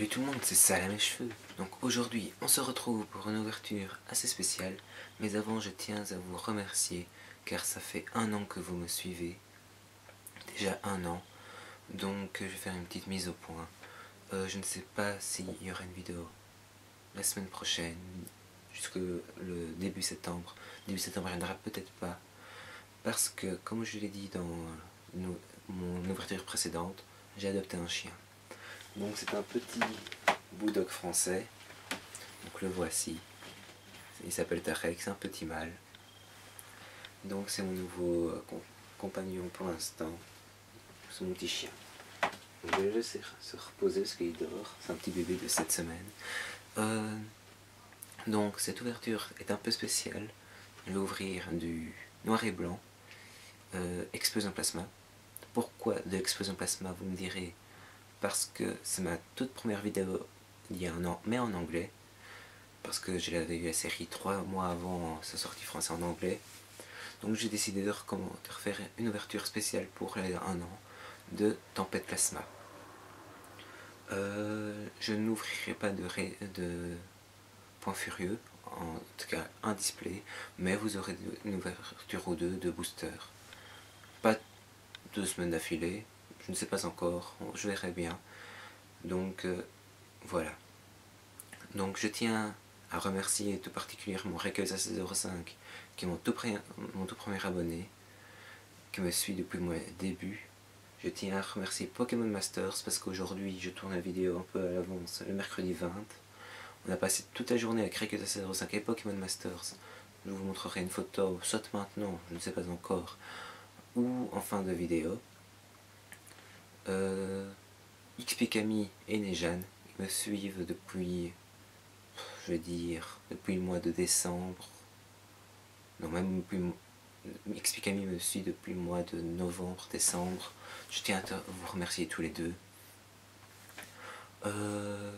Salut tout le monde, c'est Salam mes cheveux. Donc aujourd'hui, on se retrouve pour une ouverture assez spéciale. Mais avant, je tiens à vous remercier, car ça fait 1 an que vous me suivez. Déjà 1 an. Donc je vais faire une petite mise au point. Je ne sais pas s'il y aura une vidéo la semaine prochaine, jusque le début septembre. Début septembre, il n'y en aura peut-être pas. Parce que, comme je l'ai dit dans mon ouverture précédente, j'ai adopté un chien. Donc c'est un petit bulldog français, donc le voici, il s'appelle Tarek, c'est un petit mâle. Donc c'est mon nouveau compagnon pour l'instant, c'est mon petit chien. Donc je vais le laisser se reposer parce qu'il dort, c'est un petit bébé de 7 semaines. Donc cette ouverture est un peu spéciale, je vais ouvrir du noir et blanc, explosion plasma. Pourquoi de l'explosion plasma, vous me direz? Parce que c'est ma toute première vidéo il y a 1 an, mais en anglais. Parce que j'avais eu la série 3 mois avant sa sortie française en anglais. Donc j'ai décidé de refaire une ouverture spéciale pour les 1 an de Tempête Plasma. Je n'ouvrirai pas de Point Furieux, en tout cas un display, mais vous aurez une ouverture ou deux de booster. Pas 2 semaines d'affilée, je ne sais pas encore, je verrai bien. Donc voilà. Donc je tiens à remercier tout particulièrement Requeus1605 qui est mon tout premier abonné, qui me suit depuis mon début. Je tiens à remercier Pokémon Masters parce qu'aujourd'hui je tourne la vidéo un peu à l'avance, le mercredi 20. On a passé toute la journée avec Requeus1605 et Pokémon Masters. Je vous montrerai une photo, soit maintenant, je ne sais pas encore, ou en fin de vidéo. XPKami et Nejan, ils me suivent depuis, je vais dire, depuis le mois de décembre. Non, même depuis, XPKami me suit depuis le mois de novembre, décembre. Je tiens à vous remercier tous les deux. Je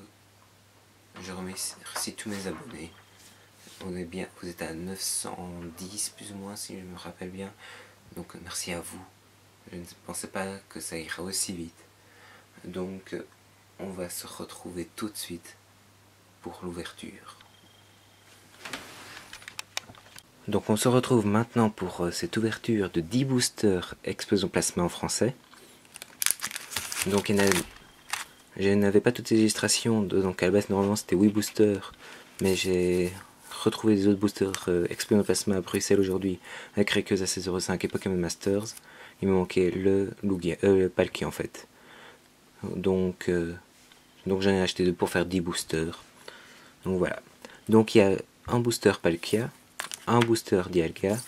remercie tous mes abonnés. On est bien, vous êtes à 910 plus ou moins si je me rappelle bien. Donc merci à vous. Je ne pensais pas que ça ira aussi vite. Donc on va se retrouver tout de suite pour l'ouverture. Donc on se retrouve maintenant pour cette ouverture de 10 boosters Explosion Plasma en français. Donc je n'avais pas toutes ces illustrations, donc à la base normalement c'était 8 boosters, mais j'ai retrouvé des autres boosters Explosion Plasma à Bruxelles aujourd'hui avec Requeus1605 et Pokémon Masters. Il me manquait le Palkia en fait. Donc j'en ai acheté 2 pour faire 10 boosters. Donc voilà. Donc il y a un booster Palkia, un booster Dialga,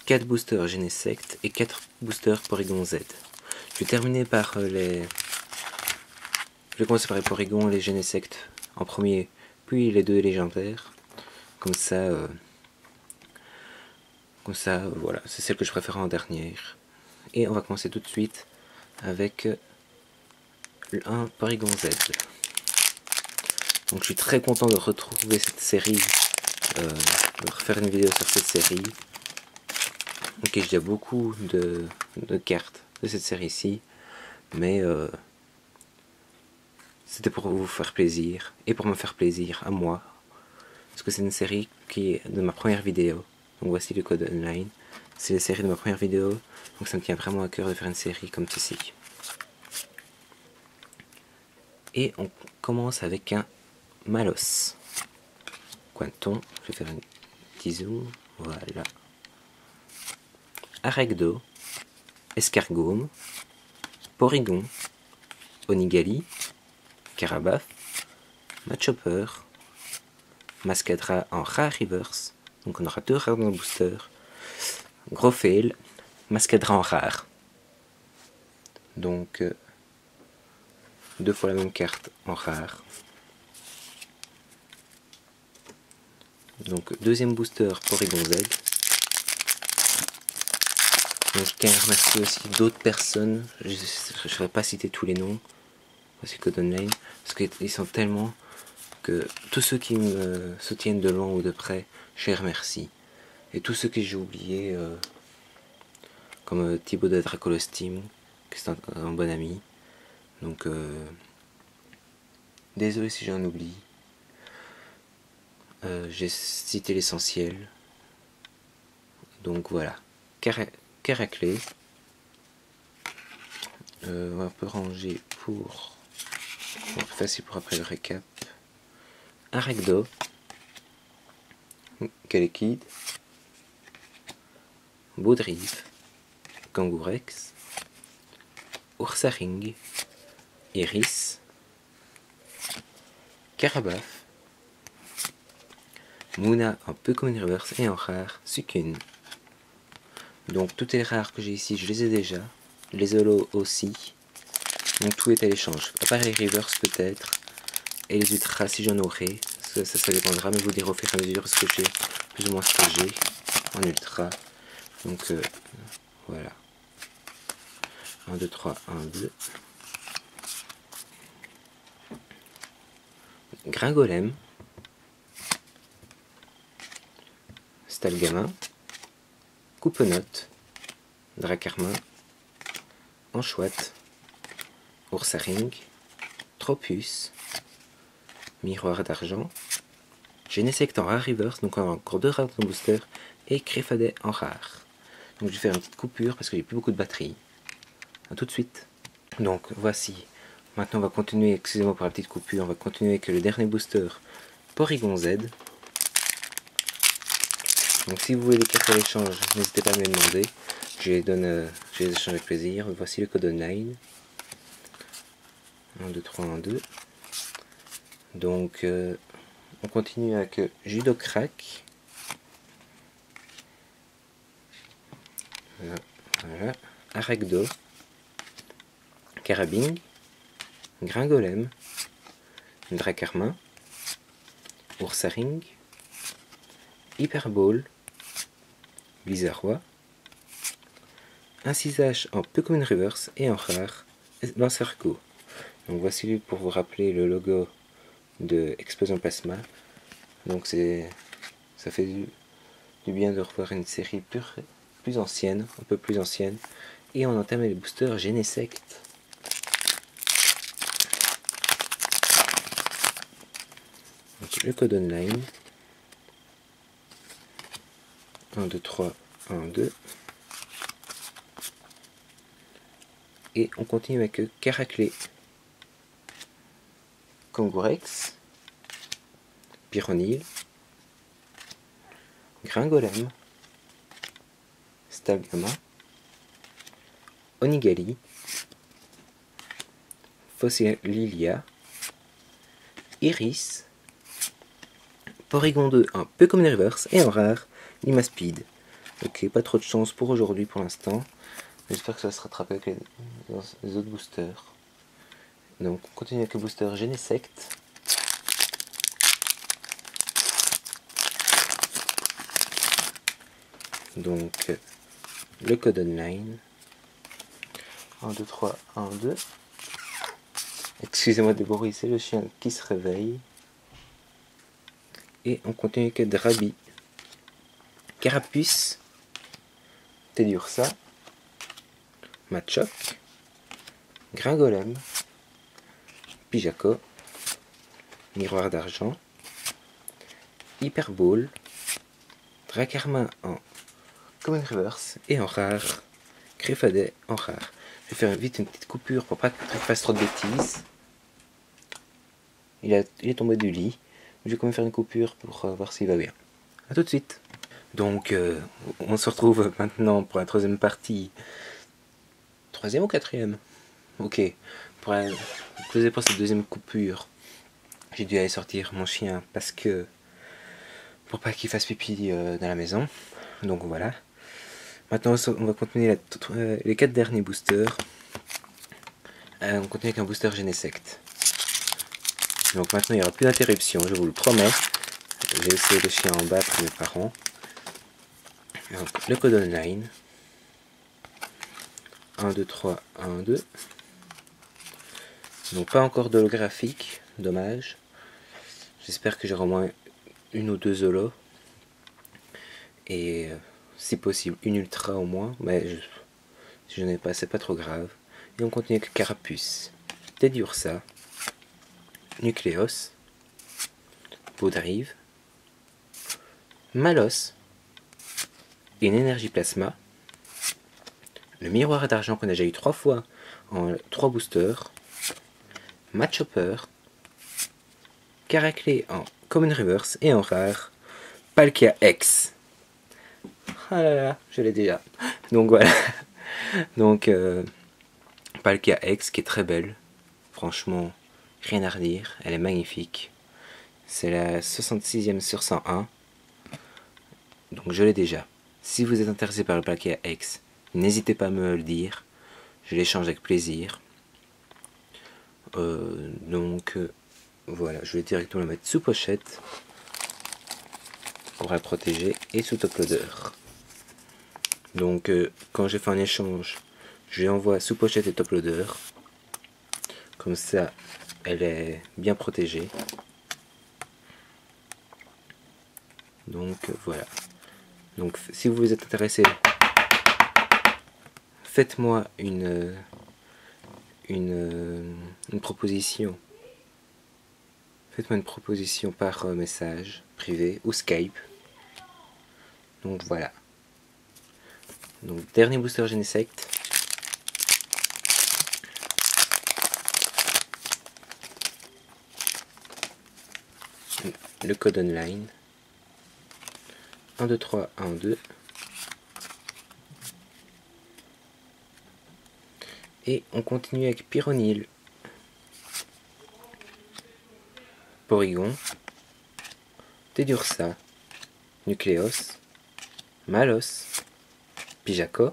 4 boosters Genesect et 4 boosters Porygon Z. Je vais terminer par les... Je vais commencer par les Porygon et les Genesect en premier, puis les 2 légendaires. Comme ça, voilà, c'est celle que je préfère en dernière. Et on va commencer tout de suite avec un Porygon Z. Donc je suis très content de retrouver cette série, de refaire une vidéo sur cette série. Ok, j'ai déjà beaucoup de cartes de cette série-ci, mais c'était pour vous faire plaisir, et pour me faire plaisir à moi, parce que c'est une série qui est de ma première vidéo. Donc voici le code online, c'est la série de ma première vidéo, donc ça me tient vraiment à cœur de faire une série comme ceci. Et on commence avec un Malos. Quanton, je vais faire un petit zoom, voilà. Aregdo, Escargome, Porygon, Onigali, Karabaf, Machopper, Mascadra en rare reverse, donc on aura 2 rares dans le booster, Grofale, Mascadra en rare. Donc 2 fois la même carte en rare. Donc deuxième booster Porygon Z. Donc je tiens à remercier aussi d'autres personnes, je ne vais pas citer tous les noms, voici Code Online, parce qu'ils sont tellement que tous ceux qui me soutiennent de loin ou de près, je les remercie. Et tous ceux que j'ai oubliés, comme Thibaut de Dracolos Team, qui est un bon ami, donc Désolé si j'en oublie. J'ai cité l'essentiel. Donc voilà. Caraclé. On va un peu ranger pour... plus facile pour après le récap. Aregdo. Kalekid. Baudrive. Kangourex. Ursaring. Iris. Carabaf. Mouna en peu comme une reverse et en rare, Sukun. Donc toutes les rares que j'ai ici, je les ai déjà. Les holos aussi. Donc tout est à l'échange. À part les reverse peut-être. Et les ultras si j'en aurai. Ça dépendra, mais vous direz au fur et à mesure ce que j'ai. Plus ou moins ce que j'ai en ultra. Donc voilà. 1, 2, 3, 1, 2. Gringolem. Stalgamin. Coupenote. Dracarmin. Anchouette. Ursaring. Tropus. Miroir d'argent. Genesect en rare reverse, donc encore 2 rares en booster. Et Créfadet en rare. Donc je vais faire une petite coupure parce que j'ai plus beaucoup de batterie. A tout de suite. Donc voici. Maintenant on va continuer, excusez-moi pour la petite coupure, on va continuer avec le dernier booster Porygon Z. Donc si vous voulez des cartes à l'échange, n'hésitez pas à me les demander. Je les donne, je les échange avec plaisir. Voici le code online. 1, 2, 3, 1, 2. Donc on continue avec Judocrack. Voilà. Aregdo. Carabing. Gringolem. Dracarmin. Ursaring. Hyperball. Blizzardroid. Un 6H en peu comme une reverse et en rare, Lancerco. Donc voici pour vous rappeler le logo de Explosion Plasma. Donc ça fait du bien de revoir une série plus ancienne, un peu plus ancienne. Et on entame les boosters Genesect. Donc, le code online. 1, 2, 3, 1, 2. Et on continue avec Caraclé. Kangourex. Pyronil. Gringolem. Stalgamin. Onigali. Fossililia. Iris. Porygon 2, un peu comme les reverse, et en rare, Limaspeed. Ok, pas trop de chance pour aujourd'hui pour l'instant. J'espère que ça va se rattraper avec les autres boosters. Donc on continue avec le booster Genesect. Donc le code online. 1, 2, 3, 1, 2. Excusez-moi de bruit, c'est le chien qui se réveille. Et on continue avec Drabi. Carapuce. Tedursa. Machoc. Gringolem. Pijaco. Miroir d'argent. Hyperball. Dracarmin en Common Reverse et en rare. Créfadet en rare. Je vais faire vite une petite coupure pour pas que je fasse trop de bêtises. Il est tombé du lit. Je vais quand même faire une coupure pour voir s'il va bien. A tout de suite. Donc on se retrouve maintenant pour la troisième partie. Troisième ou quatrième? Ok. Pour cette deuxième coupure, j'ai dû aller sortir mon chien parce que pour pas qu'il fasse pipi dans la maison. Donc voilà. Maintenant on va continuer les 4 derniers boosters. On continue avec un booster Genesect. Donc maintenant il n'y aura plus d'interruption, je vous le promets. J'ai laissé le chien en bas pour mes parents. Donc le code online. 1, 2, 3, 1, 2. Donc pas encore d'holographique, dommage. J'espère que j'aurai au moins une ou deux holos. Et si possible une ultra au moins. Mais si je n'en ai pas, c'est pas trop grave. Et on continue avec Carapuce. Tedursa. Nucléos, Baudrive, Malos, une énergie plasma, le miroir d'argent qu'on a déjà eu 3 fois en 3 boosters, Matchhopper, Caraclé en Common Reverse et en rare, Palkia X. Ah là là, je l'ai déjà. Donc voilà. Donc Palkia X qui est très belle. Franchement, rien à redire. Elle est magnifique. C'est la 66e sur 101. Donc je l'ai déjà. Si vous êtes intéressé par le Palkia X, n'hésitez pas à me le dire. Je l'échange avec plaisir. Voilà, je vais directement le mettre sous pochette pour la protéger et sous top loader. Donc quand j'ai fait un échange, je lui envoie sous pochette et top loader. Comme ça, elle est bien protégée. Donc voilà. Donc si vous êtes intéressé, faites-moi une proposition. Faites-moi une proposition par message privé ou Skype. Donc voilà. Donc dernier booster Genesect. Le code online. 1, 2, 3, 1, 2. Et on continue avec Pyronil, Porygon, Tedursa, Nucléos, Malos, Pijako,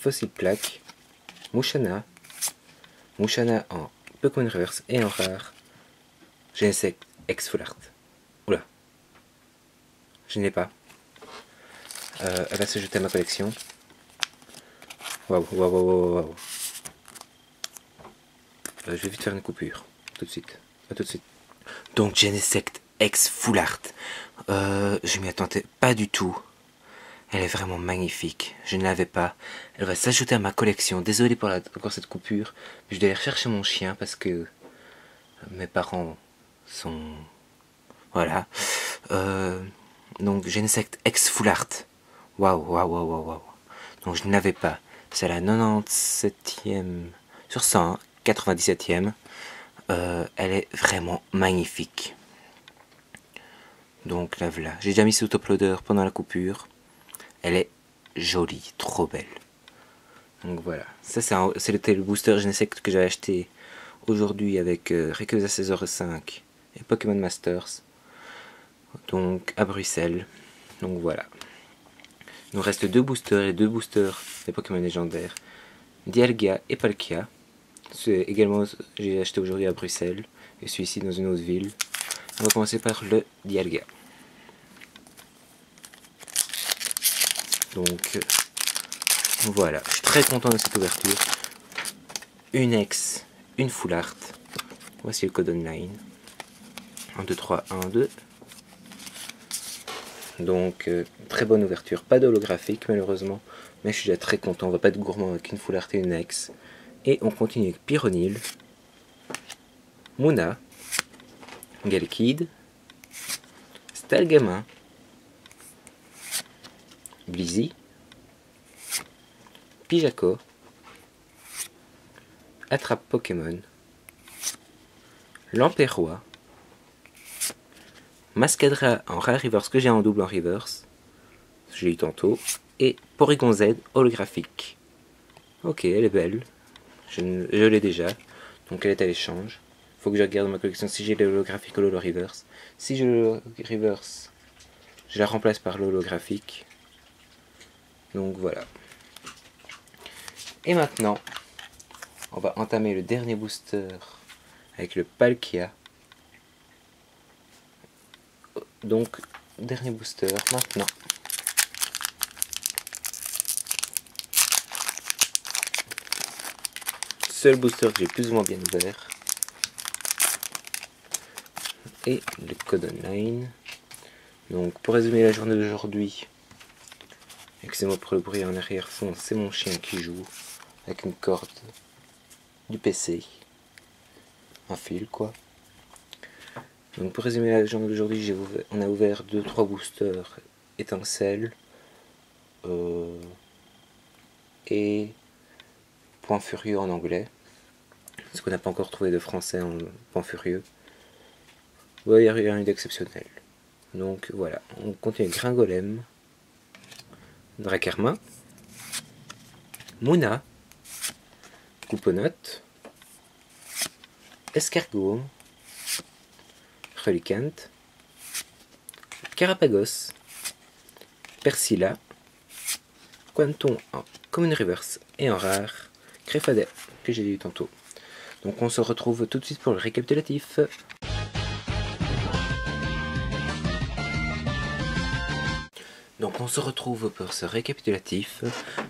Fossil Plaque, Mushanna en Pokémon Reverse et en rare, Genesect X Full Art. Oula, je n'ai pas. Elle va se jeter à ma collection. Waouh, waouh, waouh, waouh. Je vais vite faire une coupure. Tout de suite. À tout de suite. Donc Genesect X Full Art. Je m'y attendais pas du tout. Elle est vraiment magnifique. Je ne l'avais pas. Elle va s'ajouter à ma collection. Désolé pour encore cette coupure. Mais je dois aller rechercher mon chien parce que mes parents sont... Voilà. Donc Genesect X Full Art. Waouh, waouh, waouh, waouh, waouh. Donc je ne l'avais pas. C'est la 97e sur 100, 97e. Elle est vraiment magnifique. Donc là voilà. J'ai déjà mis sous top loader pendant la coupure. Elle est jolie, trop belle. Donc voilà. Ça c'était le booster Genesect que j'ai acheté aujourd'hui avec Rayquaza 16h05 et Pokémon Masters. Donc à Bruxelles. Donc voilà. Il nous reste 2 boosters, les 2 boosters des Pokémon légendaires, Dialga et Palkia. C'est également, j'ai acheté aujourd'hui à Bruxelles, et celui-ci dans une autre ville. On va commencer par le Dialga. Donc, voilà, je suis très content de cette ouverture. Une X, une Full Art. Voici le code online. 1, 2, 3, 1, 2. Donc, très bonne ouverture. Pas d'holographique malheureusement, mais je suis déjà très content. On va pas être gourmand avec une Full Art et une X. Et on continue avec Pyronil, Muna, Galkid, Stalgama, Blizzy, Pijako, Attrape Pokémon, Lamperrois, Mascadra en rare reverse que j'ai en double en reverse, j'ai eu tantôt, et Porygon Z holographique. Ok, elle est belle, je l'ai déjà, donc elle est à l'échange. Faut que je regarde ma collection si j'ai l'holographique ou l'holo reverse. Si j'ai le reverse, je la remplace par l'holographique. Donc voilà. Et maintenant, on va entamer le dernier booster avec le Palkia. Donc, dernier booster maintenant. Seul booster que j'ai plus ou moins bien ouvert. Et le code online. Donc, pour résumer la journée d'aujourd'hui, excusez-moi pour le bruit en arrière-fond, c'est mon chien qui joue avec une corde du PC. un fil quoi. Donc pour résumer la journée d'aujourd'hui, on a ouvert 2-3 boosters étincelles et point furieux en anglais, parce qu'on n'a pas encore trouvé de français en point furieux. Ouais, il n'y a rien d'exceptionnel. Donc voilà, on continue Gringolem, Dracarmin, Mouna, Couponote, Escargot, Relicant, Carapagos, Persilla, Quanton en Common Reverse et en rare, Créfadet, que j'ai dit tantôt. Donc on se retrouve tout de suite pour le récapitulatif. Donc on se retrouve pour ce récapitulatif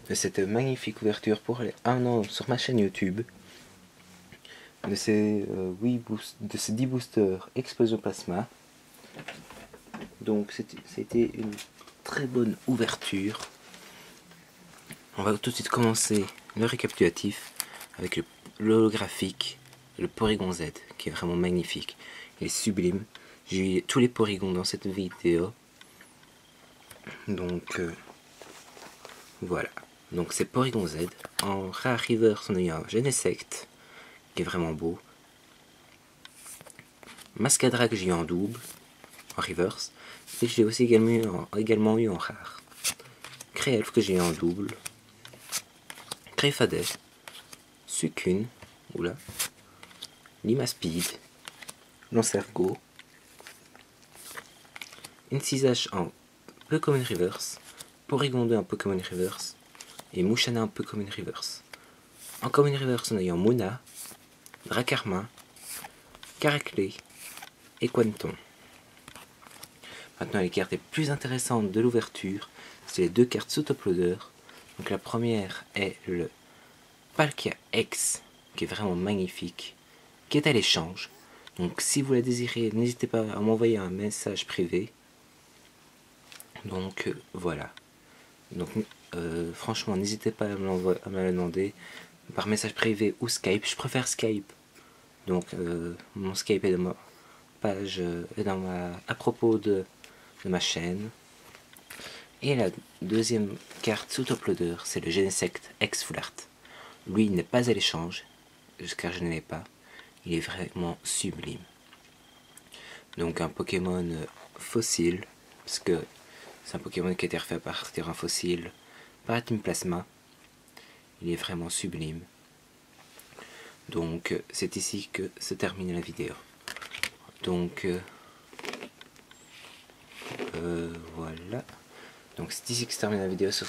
de cette magnifique ouverture pour les 1 an sur ma chaîne YouTube. De ces 10 boosters Explosion Plasma. Donc c'était une très bonne ouverture. On va tout de suite commencer le récapitulatif avec l'holographique, le Porygon Z, qui est vraiment magnifique. Il est sublime. J'ai eu tous les Porygons dans cette vidéo. Donc voilà. Donc c'est Porygon Z. En rare reverse, on a eu un Genesect, qui est vraiment beau. Mascadra que j'ai eu en double, en reverse. Et j'ai aussi également eu en rare. Créelf que j'ai eu en double. Créfadet, Sucune, oula, Limaspeed, Lancergo, Incisash en Pokémon Reverse, Porygon 2 en Pokémon Reverse, et Mouchana en Pokémon Reverse. En Common Reverse, on a eu en Mona, Dracarmin, Caraclé et Quanton. Maintenant, les cartes les plus intéressantes de l'ouverture, c'est les deux cartes sous top loader. Donc la première est le Palkia X, qui est vraiment magnifique, qui est à l'échange. Donc si vous la désirez, n'hésitez pas à m'envoyer un message privé. Donc voilà. Donc franchement, n'hésitez pas à me la demander par message privé ou Skype. Je préfère Skype. Donc mon Skype est dans ma page, à propos de ma chaîne. Et la deuxième carte sous top loader, c'est le Genesect X Full Art. Lui, il n'est pas à l'échange, car je ne l'ai pas. Il est vraiment sublime. Donc un Pokémon fossile, parce que c'est un Pokémon qui a été refait à partir d'un fossile par Team Plasma. Il est vraiment sublime. Donc c'est ici que se termine la vidéo. Donc voilà. Donc c'est ici que se termine la vidéo sur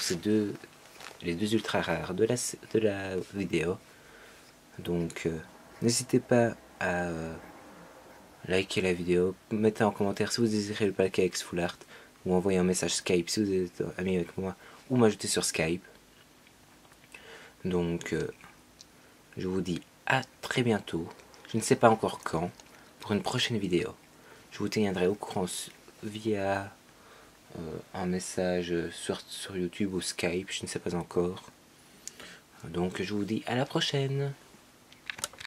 les deux ultra rares de la vidéo. Donc n'hésitez pas à liker la vidéo, mettez en commentaire si vous désirez le Palkia X Full Art, ou envoyer un message Skype si vous êtes ami avec moi, ou m'ajouter sur Skype. Donc je vous dis à très bientôt, je ne sais pas encore quand, pour une prochaine vidéo. Je vous tiendrai au courant via un message sur YouTube ou Skype, je ne sais pas encore. Donc je vous dis à la prochaine.